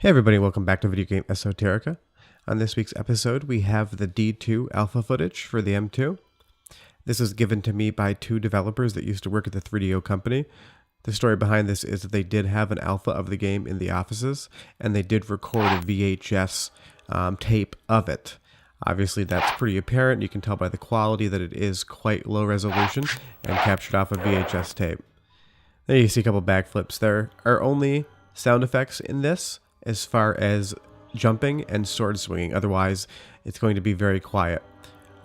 Hey everybody, welcome back to Video Game Esoterica. On this week's episode, we have the D2 alpha footage for the M2. This was given to me by two developers that used to work at the 3DO company. The story behind this is that they did have an alpha of the game in the offices, and they did record a VHS tape of it. Obviously, that's pretty apparent. You can tell by the quality that it is quite low resolution and captured off a VHS tape. There you see a couple backflips. There are only sound effects in this as far as jumping and sword swinging. Otherwise, it's going to be very quiet.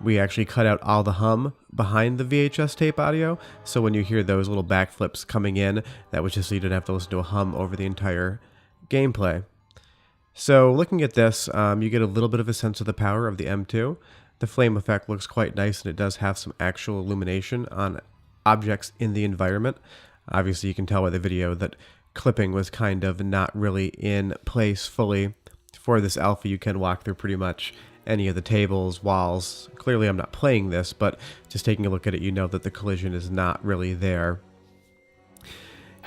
We actually cut out all the hum behind the VHS tape audio, so when you hear those little backflips coming in, that was just so you didn't have to listen to a hum over the entire gameplay. So looking at this, you get a little bit of a sense of the power of the M2. The flame effect looks quite nice, and it does have some actual illumination on objects in the environment. Obviously, you can tell by the video that clipping was kind of not really in place fully. For this alpha, you can walk through pretty much any of the tables, walls. Clearly, I'm not playing this, but just taking a look at it, you know that the collision is not really there.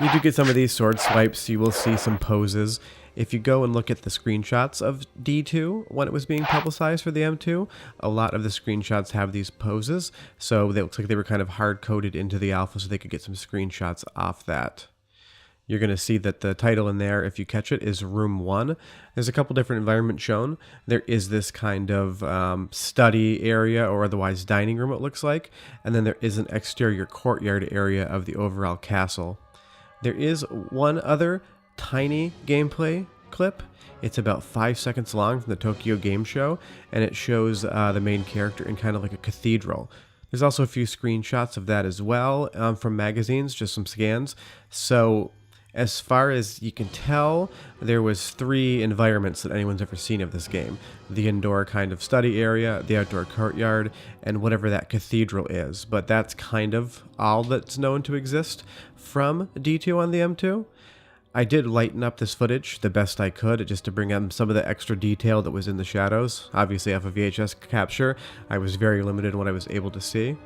You do get some of these sword swipes. You will see some poses. If you go and look at the screenshots of D2 when it was being publicized for the M2, a lot of the screenshots have these poses, so it looks like they were kind of hard-coded into the alpha so they could get some screenshots off that. You're going to see that the title in there, if you catch it, is Room 1. There's a couple different environments shown. There is this kind of study area, or otherwise dining room it looks like, and then there is an exterior courtyard area of the overall castle. There is one other tiny gameplay clip. It's about 5 seconds long from the Tokyo Game Show, and it shows the main character in kind of like a cathedral. There's also a few screenshots of that as well from magazines, just some scans. So as far as you can tell, there was 3 environments that anyone's ever seen of this game. The indoor kind of study area, the outdoor courtyard, and whatever that cathedral is. But that's kind of all that's known to exist from D2 on the M2. I did lighten up this footage the best I could just to bring in some of the extra detail that was in the shadows. Obviously, off of VHS capture, I was very limited in what I was able to see.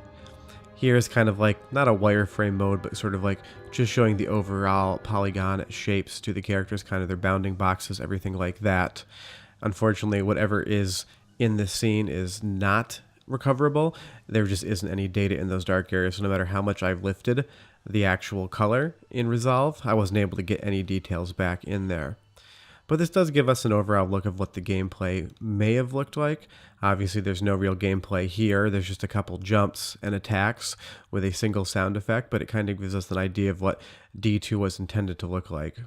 Here's kind of like, not a wireframe mode, but sort of like just showing the overall polygon shapes to the characters, kind of their bounding boxes, everything like that. Unfortunately, whatever is in this scene is not recoverable. There just isn't any data in those dark areas, so no matter how much I've lifted the actual color in Resolve, I wasn't able to get any details back in there. But this does give us an overall look of what the gameplay may have looked like. Obviously, there's no real gameplay here. There's just a couple jumps and attacks with a single sound effect, but it kind of gives us an idea of what D2 was intended to look like.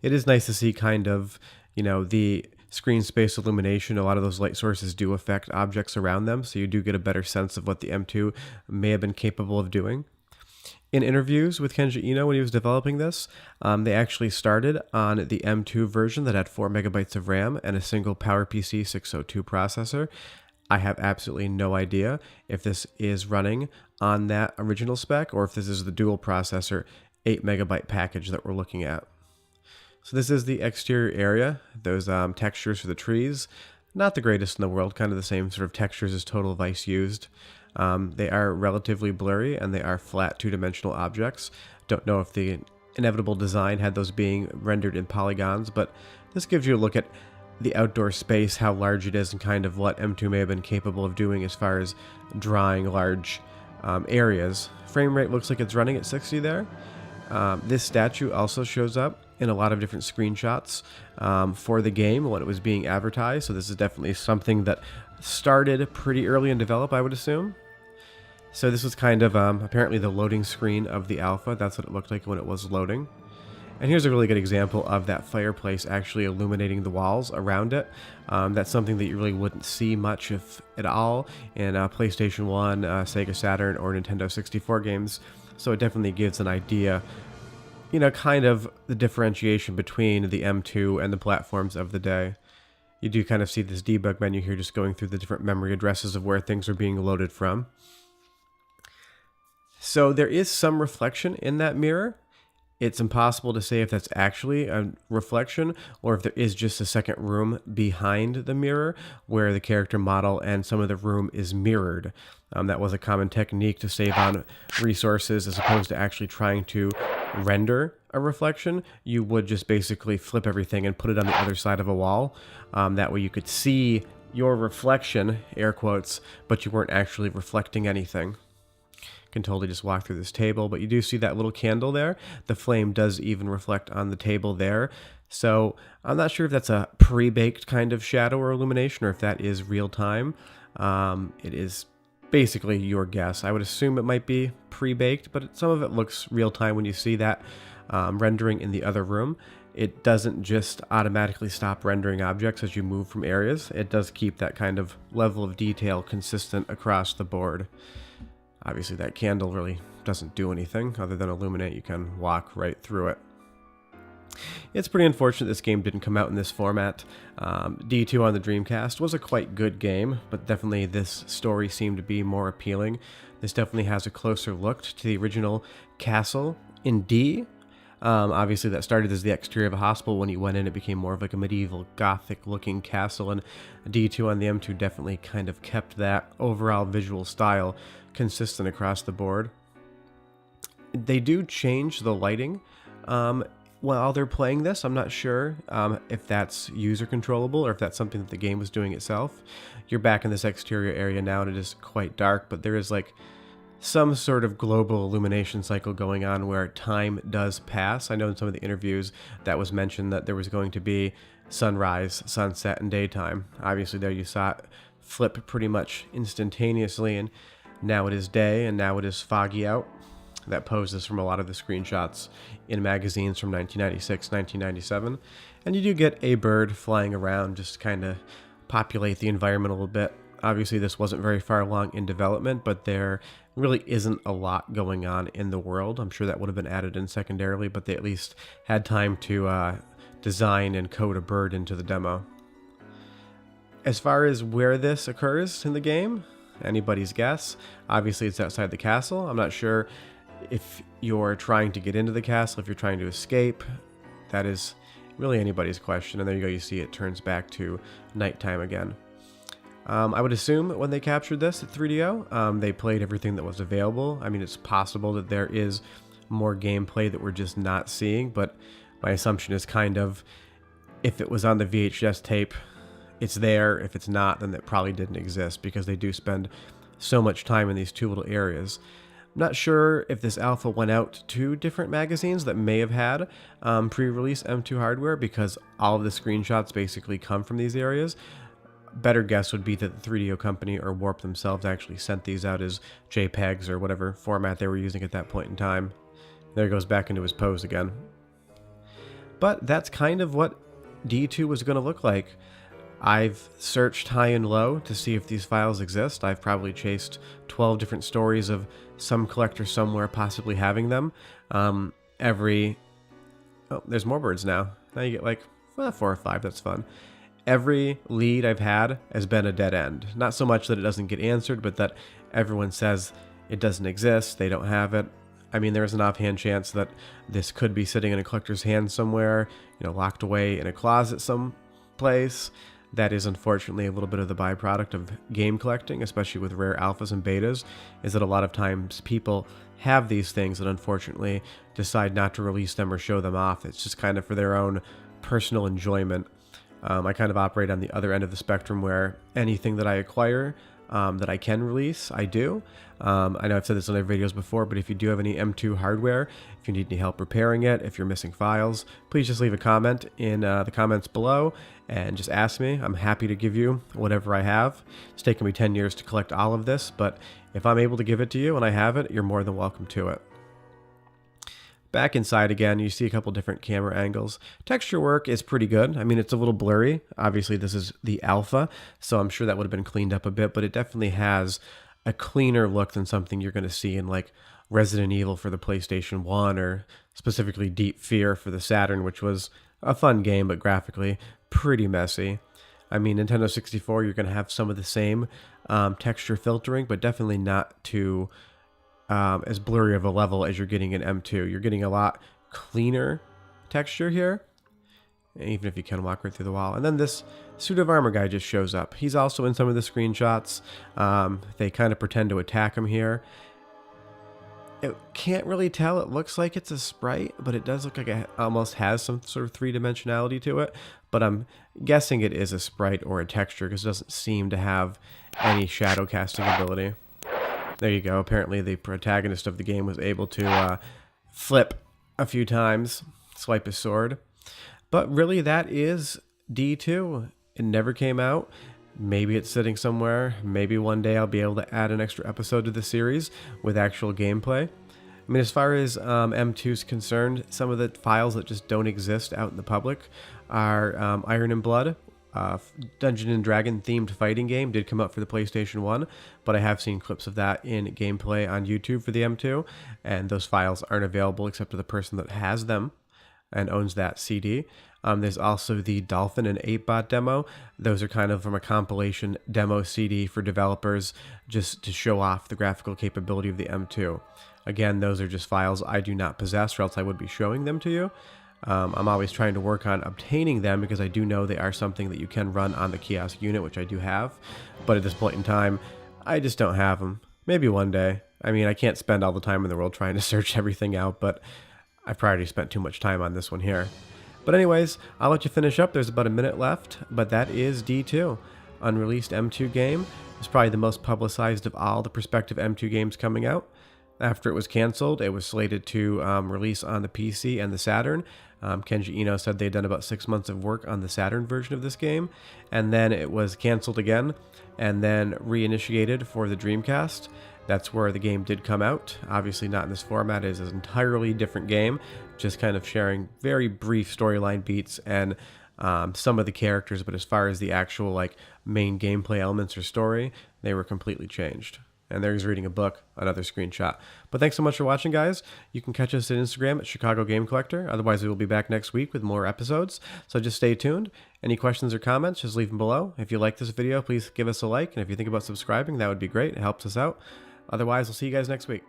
It is nice to see kind of, the screen space illumination. A lot of those light sources do affect objects around them, so you do get a better sense of what the M2 may have been capable of doing. In interviews with Kenji Ino when he was developing this, they actually started on the M2 version that had 4 megabytes of RAM and a single PowerPC 602 processor. I have absolutely no idea if this is running on that original spec or if this is the dual processor 8 megabyte package that we're looking at. So this is the exterior area. Those textures for the trees, not the greatest in the world, kind of the same sort of textures as Total Vice used. They are relatively blurry and they are flat 2-dimensional objects. Don't know if the inevitable design had those being rendered in polygons, but this gives you a look at the outdoor space, how large it is, and kind of what M2 may have been capable of doing as far as drawing large areas. Frame rate looks like it's running at 60 there. This statue also shows up in a lot of different screenshots for the game when it was being advertised, so this is definitely something that started pretty early in develop, I would assume. So this was kind of apparently the loading screen of the alpha. That's what it looked like when it was loading. And here's a really good example of that fireplace actually illuminating the walls around it. That's something that you really wouldn't see much, if at all, in PlayStation 1, Sega Saturn, or Nintendo 64 games. So it definitely gives an idea, kind of the differentiation between the M2 and the platforms of the day. You do kind of see this debug menu here just going through the different memory addresses of where things are being loaded from. So there is some reflection in that mirror. It's impossible to say if that's actually a reflection or if there is just a second room behind the mirror where the character model and some of the room is mirrored. That was a common technique to save on resources as opposed to actually trying to render a reflection, you would just basically flip everything and put it on the other side of a wall. That way you could see your reflection, air quotes, but you weren't actually reflecting anything. Can totally just walk through this table, but you do see that little candle there. The flame does even reflect on the table there. So I'm not sure if that's a pre-baked kind of shadow or illumination or if that is real time. It is basically your guess. I would assume it might be pre-baked, but some of it looks real time when you see that rendering in the other room. It doesn't just automatically stop rendering objects as you move from areas. It does keep that kind of level of detail consistent across the board. Obviously, that candle really doesn't do anything other than illuminate. You can walk right through it. It's pretty unfortunate this game didn't come out in this format. D2 on the Dreamcast was a quite good game, but definitely this story seemed to be more appealing. This definitely has a closer look to the original castle in D. Obviously, that started as the exterior of a hospital. When you went in, it became more of like a medieval gothic-looking castle, and D2 on the M2 definitely kind of kept that overall visual style consistent across the board. They do change the lighting while they're playing this. I'm not sure if that's user controllable or if that's something that the game was doing itself. You're back in this exterior area now, and it is quite dark, but there is like some sort of global illumination cycle going on where time does pass. I know in some of the interviews that was mentioned that there was going to be sunrise, sunset, and daytime. Obviously there you saw it flip pretty much instantaneously, and now it is day and now it is foggy out. That poses from a lot of the screenshots in magazines from 1996, 1997. And you do get a bird flying around just to kind of populate the environment a little bit. Obviously this wasn't very far along in development, but there really isn't a lot going on in the world. I'm sure that would have been added in secondarily, but they at least had time to design and code a bird into the demo. As far as where this occurs in the game, anybody's guess. Obviously it's outside the castle. I'm not sure if you're trying to get into the castle, if you're trying to escape. That is really anybody's question. And there you go, you see it turns back to nighttime again. I would assume when they captured this at 3DO, they played everything that was available. I mean, it's possible that there is more gameplay that we're just not seeing, but my assumption is kind of, if it was on the VHS tape, it's there. If it's not, then it probably didn't exist, because they do spend so much time in these two little areas. I'm not sure if this alpha went out to different magazines that may have had pre-release M2 hardware, because all of the screenshots basically come from these areas. Better guess would be that the 3DO company or Warp themselves actually sent these out as JPEGs or whatever format they were using at that point in time. There he goes back into his pose again. But that's kind of what D2 was going to look like. I've searched high and low to see if these files exist. I've probably chased 12 different stories of some collector somewhere possibly having them. Oh, there's more birds now. Now you get like 4 or 5. That's fun. Every lead I've had has been a dead end. Not so much that it doesn't get answered, but that everyone says it doesn't exist, they don't have it. I mean, there's an offhand chance that this could be sitting in a collector's hand somewhere, locked away in a closet someplace. That is unfortunately a little bit of the byproduct of game collecting, especially with rare alphas and betas, is that a lot of times people have these things and unfortunately decide not to release them or show them off. It's just kind of for their own personal enjoyment. I kind of operate on the other end of the spectrum where anything that I acquire that I can release, I do. I know I've said this in other videos before, but if you do have any M2 hardware, if you need any help repairing it, if you're missing files, please just leave a comment in the comments below and just ask me. I'm happy to give you whatever I have. It's taken me 10 years to collect all of this, but if I'm able to give it to you and I have it, you're more than welcome to it. Back inside again, you see a couple different camera angles. Texture work is pretty good. I mean, it's a little blurry. Obviously, this is the alpha, so I'm sure that would have been cleaned up a bit, but it definitely has a cleaner look than something you're going to see in like Resident Evil for the PlayStation 1 or specifically Deep Fear for the Saturn, which was a fun game, but graphically pretty messy. I mean, Nintendo 64, you're going to have some of the same texture filtering, but definitely not to as blurry of a level as you're getting in M2. You're getting a lot cleaner texture here, even if you can walk right through the wall. And then this suit of armor guy just shows up. He's also in some of the screenshots. They kind of pretend to attack him here. It can't really tell. It looks like it's a sprite, but it does look like it almost has some sort of three-dimensionality to it. But I'm guessing it is a sprite or a texture because it doesn't seem to have any shadow casting ability. There you go. Apparently the protagonist of the game was able to flip a few times, swipe his sword. But really, that is D2. It never came out. Maybe it's sitting somewhere. Maybe one day I'll be able to add an extra episode to the series with actual gameplay. I mean, as far as M2 is concerned, some of the files that just don't exist out in the public are Iron and Blood. Dungeon and Dragon themed fighting game did come out for the PlayStation 1, but I have seen clips of that in gameplay on YouTube for the M2, and those files aren't available except to the person that has them and owns that CD. There's also the Dolphin and 8-Bot demo. Those are kind of from a compilation demo CD for developers just to show off the graphical capability of the M2. Again, those are just files I do not possess, or else I would be showing them to you. I'm always trying to work on obtaining them because I do know they are something that you can run on the kiosk unit, which I do have. But at this point in time, I just don't have them. Maybe one day. I mean, I can't spend all the time in the world trying to search everything out, but I've already spent too much time on this one here. But anyways, I'll let you finish up. There's about a minute left, but that is D2. Unreleased M2 game. It's probably the most publicized of all the prospective M2 games coming out. After it was canceled, it was slated to release on the PC and the Saturn. Kenji Eno said they'd done about 6 months of work on the Saturn version of this game, and then it was canceled again, and then reinitiated for the Dreamcast. That's where the game did come out. Obviously not in this format. It is an entirely different game, just kind of sharing very brief storyline beats and some of the characters, but as far as the actual like main gameplay elements or story, they were completely changed. And there's reading a book, another screenshot. But thanks so much for watching, guys. You can catch us on Instagram at Chicago Game Collector. Otherwise, we will be back next week with more episodes. So just stay tuned. Any questions or comments, just leave them below. If you like this video, please give us a like. And if you think about subscribing, that would be great. It helps us out. Otherwise, we'll see you guys next week.